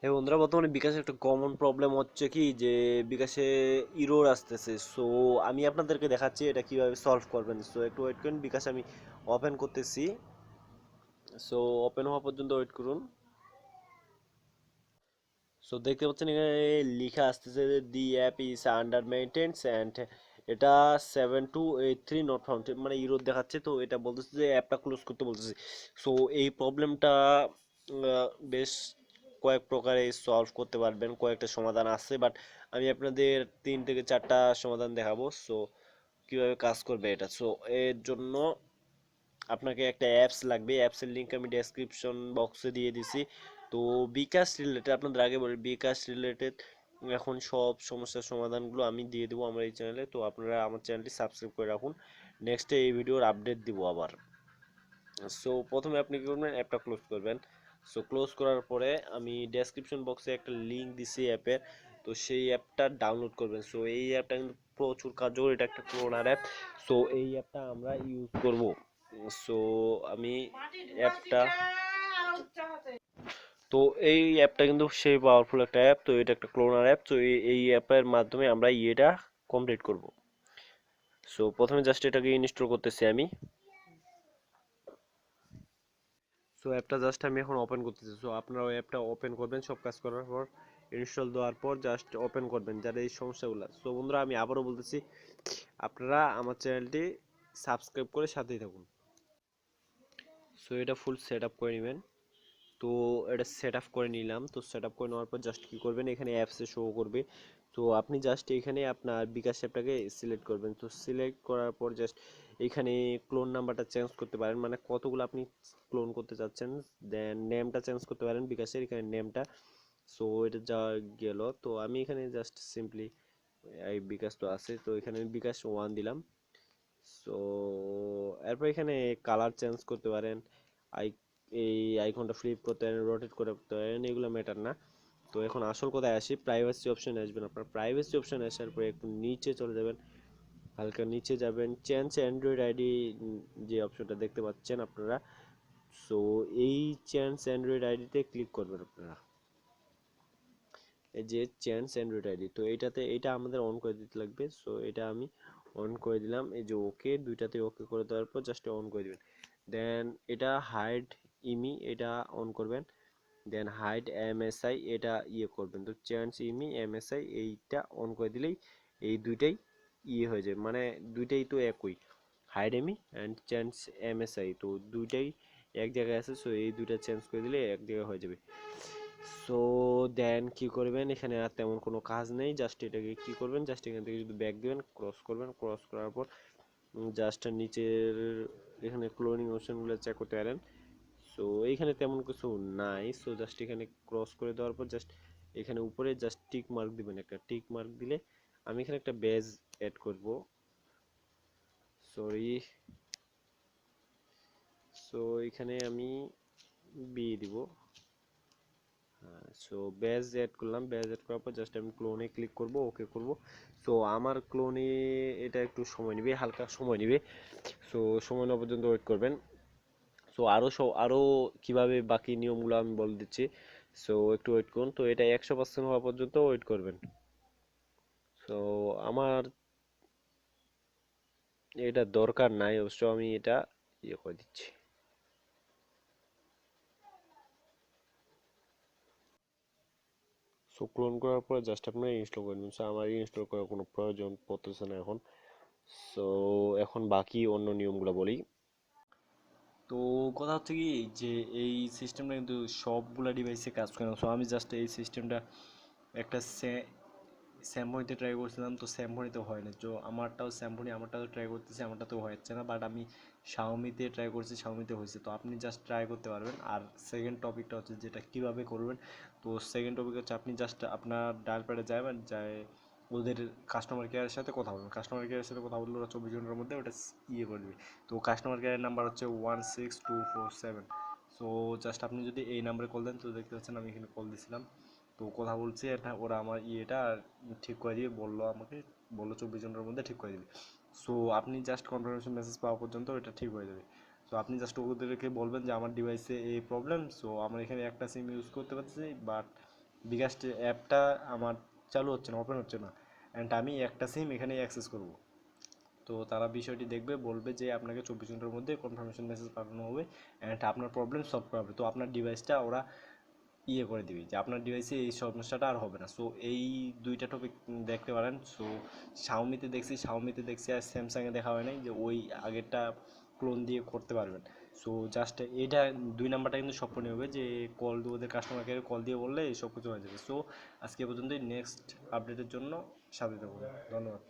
হ্যাঁ বন্ধুরা, বর্তমানে বিকাশে একটা কমন প্রবলেম হচ্ছে কি যে বিকাশে ইরোর আসতেছে। সো আমি আপনাদেরকে দেখাচ্ছি এটা কিভাবে সলভ করবেন। সো একটু ওয়েট করুন, বিকাশ আমি ওপেন করতেছি। সো ওপেন হওয়া পর্যন্ত ওয়েট করুন। সো দেখতে পাচ্ছেন এখানে লেখা আসতেছে দি app is under maintenance and এটা 7283 নট ফাউন্ড, মানে ইরোর দেখাচ্ছে। তো এটা বলতেছে যে অ্যাপটা ক্লোজ করতে বলতেছে। সো এই প্রবলেমটা বেশ কয়েক প্রকারে সলভ করতে পারবেন, কয়েকটা সমাধান আছে, বাট আমি আপনাদের 3 থেকে 4টা সমাধান দেখাবো। সো কিভাবে কাজ করবে এটা। সো এর জন্য আপনাকে একটা অ্যাপস লাগবে। অ্যাপসের লিংক আমি ডেসক্রিপশন বক্সে দিয়ে দিছি। তো বিকাশ রিলেটেড, আপনাদের আগে বলি, বিকাশ রিলেটেড এখন সব সমস্যার সমাধানগুলো আমি দিয়ে দেবো আমার এই চ্যানেলে। তো আপনারা আমার চ্যানেলটি সাবস্ক্রাইব করে রাখুন, নেক্সটে এই ভিডিওর আপডেট দিব আবার। সো প্রথমে আপনি কী করবেন, অ্যাপটা ক্লোজ করবেন। সো ক্লোজ করার পরে আমি ডেসক্রিপশন বক্সে একটা লিঙ্ক দিছি অ্যাপের, তো সেই অ্যাপটা ডাউনলোড করবেন। সো এই অ্যাপটা কিন্তু প্রচুর কার্যকর, এটা একটা ক্লোনার অ্যাপ। সো এই অ্যাপটা আমরা ইউজ করব। সো আমি অ্যাপটা, তো এই অ্যাপটা কিন্তু সেই পাওয়ারফুল একটা অ্যাপ। তো এটা একটা ক্লোনার অ্যাপ। তো এই অ্যাপের মাধ্যমে আমরা ইয়েটা কমপ্লিট করব। সো প্রথমে জাস্ট এটাকে ইনস্টল করতেছি আমি। সো অ্যাপটা জাস্ট আমি এখন ওপেন করতেছি। সো আপনারা ওই অ্যাপটা ওপেন করবেন, সব কাজ করার পর ইনস্টল দেওয়ার পর জাস্ট ওপেন করবেন যারা এই সমস্যাগুলো। সো বন্ধুরা, আমি আবারও বলতেছি, আপনারা আমার চ্যানেলটি সাবস্ক্রাইব করে সাথেই থাকুন। সো এটা ফুল সেট আপ করে নেবেন। তো এটা সেট আপ করে নিলাম। তো সেট আপ করে নেওয়ার পর জাস্ট কী করবেন, এখানে অ্যাপসে শো করবে। তো আপনি জাস্ট এখানে আপনার বিকাশ অ্যাপটাকে সিলেক্ট করবেন। তো সিলেক্ট করার পর জাস্ট এখানে ক্লোন নাম্বারটা চেঞ্জ করতে পারেন, মানে কতগুলো আপনি ক্লোন করতে চাচ্ছেন। দেন নেমটা চেঞ্জ করতে পারেন বিকাশের, এখানে নেমটা। সো এটা যা গেল। তো আমি এখানে জাস্ট সিম্পলি এই বিকাশ তো আছে, তো এখানে আমি বিকাশ 1 দিলাম। সো এরপর এখানে কালার চেঞ্জ করতে পারেন, আই এই আইকনটা ফ্লিপ করতে পারেন, রোটেট করতে পারেন, এগুলো ম্যাটার না। তো এখন আসল কথায় আসি, প্রাইভেসি অপশনে আসবেন। আপনার প্রাইভেসি অপশনে আসার পরে একটু নিচে চলে যাবেন, হালকা নিচে যাবেন, চেঞ্জ অ্যান্ড্রয়েড আইডি যে অপশনটা দেখতে পাচ্ছেন আপনারা। সো এই চেঞ্জ অ্যান্ড্রয়েড আইডিতে ক্লিক করবেন আপনারা, এই যে চেঞ্জ অ্যান্ড্রয়েড আইডি। তো এইটাতে, এইটা আমাদের অন করে দিতে লাগবে। সো এটা আমি অন করে দিলাম, এই যে ওকে, দুইটাতে ওকে করে দেওয়ার পর জাস্ট অন করে দিবেন। দেন এটা হাইড ইমি, এটা অন করবেন। দেন হাইড এমএসআই, এটা ইয়ে করবেন। তো চেঞ্জ ইমি এমএসআই এইটা অন করে দিলেই এই দুইটাই ইয়ে হয়ে যায়, মানে দুইটাই তো একই, হাইড এমি অ্যান্ড চেঞ্জ এমএসআই, তো দুইটাই এক জায়গায় আছে। সো এই দুইটা চেঞ্জ করে দিলে এক জায়গায় হয়ে যাবে। সো দেন কি করবেন, এখানে আর তেমন কোনো কাজ নেই। জাস্ট এটাকে কি করবেন, জাস্ট এখান থেকে যদি ব্যাক দিবেন, ক্রস করবেন, ক্রস করার পর জাস্ট নিচের এখানে ক্লোনিং অপশনগুলো চেক করতে পারেন। সো এইখানে তেমন কিছু নাই। সো জাস্ট এখানে ক্রস করে দেওয়ার পর জাস্ট এখানে উপরে জাস্ট টিক মার্ক দিবেন, একটা টিক মার্ক দিলে আমি এখানে একটা বেজ অ্যাড করব। সরি, সো এখানে আমি বি দিব। সো ব্যাজ অ্যাড করলাম, ব্যাজ অ্যাড করার পর জাস্ট আমি ক্লোনে ক্লিক করব, ওকে করব। সো আমার ক্লোনে এটা একটু সময় নেবে, হালকা সময় নেবে। সো সময় নেওয়া পর্যন্ত ওয়েট করবেন। সো আরও কীভাবে বাকি নিয়মগুলো আমি বলে দিচ্ছি। সো একটু ওয়েট করুন। তো এটা 100% হওয়া পর্যন্ত ওয়েট করবেন। সো আমার এটা দরকার নাই অবশ্য, আমি এটা ইয়ে করে দিচ্ছি। সো ক্লোন করার পর জাস্ট আপনারা ইনস্টল করে নেবেন। সো আমার ইনস্টল করার কোনো প্রয়োজন পড়তেছে না এখন। সো এখন বাকি অন্য নিয়মগুলো বলি। তো কথা হচ্ছে কি যে এই সিস্টেমটা কিন্তু সবগুলা ডিভাইসে কাজ করে না। সো আমি জাস্ট এই সিস্টেমটা একটা স্যামসংতে ট্রাই করছিলাম, তো স্যামসংতে হয় না। তো আমারটাও ট্রাই করতেছি, আমারটাতেও হচ্ছে না। বাট আমি শাওমিতে ট্রাই করছি, শাওমিতে হয়েছে। তো আপনি জাস্ট ট্রাই করতে পারবেন। আর সেকেন্ড টপিকটা হচ্ছে যেটা কীভাবে করবেন। তো সেকেন্ড টপিক হচ্ছে আপনি জাস্ট আপনার ডায়াল প্যাডে যাবেন, যায় ওদের কাস্টমার কেয়ারের সাথে কথা বলবেন। কাস্টমার কেয়ারের সাথে কথা বললে ওরা 24 ঘন্টার মধ্যে ওটা ইয়ে করবে। তো কাস্টমার কেয়ারের নাম্বার হচ্ছে 16247। সো জাস্ট আপনি যদি এই নাম্বারে কল দেন, তো দেখতে পাচ্ছেন আমি এখানে কল দিছিলাম। তো কথা বলছি, এটা ওরা আমার ইয়েটা ঠিক করে দিবে বললো, আমাকে বললো 24 ঘন্টার মধ্যে ঠিক করে দিবে। সো আপনি জাস্ট কনফার্মেশন মেসেজ পাওয়া পর্যন্ত এটা ঠিক হয়ে যাবে। সো আপনি জাস্ট ওদেরকে বলবেন যে আমার ডিভাইসে এই প্রবলেম। সো আমার এখানে একটা সিম ইউজ করতে পারছি, বাট বিকাশ অ্যাপটা আমার চালু হচ্ছে না, ওপেন হচ্ছে না, অ্যান্ড আমি একটা সিম এখানে অ্যাক্সেস করব। তো তারা বিষয়টি দেখবে, বলবে যে আপনাকে 24 ঘন্টার মধ্যে কনফার্মেশন মেসেজ পাঠানো হবে অ্যান্ড আপনার প্রবলেম সলভ করা হবে। তো আপনার ডিভাইসটা ওরা ইয়ে করে দিবে যে আপনার ডিভাইসে এই সমস্যাটা আর হবে না। সো এই দুইটা টপিক দেখতে পারেন। সো শাওমিতে দেখছি আর স্যামসাংয়ে দেখা হয় নাই যে ওই আগেরটা ক্লোন দিয়ে করতে পারবেন। সো জাস্ট এইটা 2 নাম্বারটা কিন্তু সম্পূর্ণ হবে যে কল দিয়ে ওদের কাস্টমার কেয়ারে কল দিয়ে বললে সব কিছু হয়ে যাবে। সো আজকে পর্যন্তই, নেক্সট আপডেটের জন্য সাথে থাকুন। ধন্যবাদ।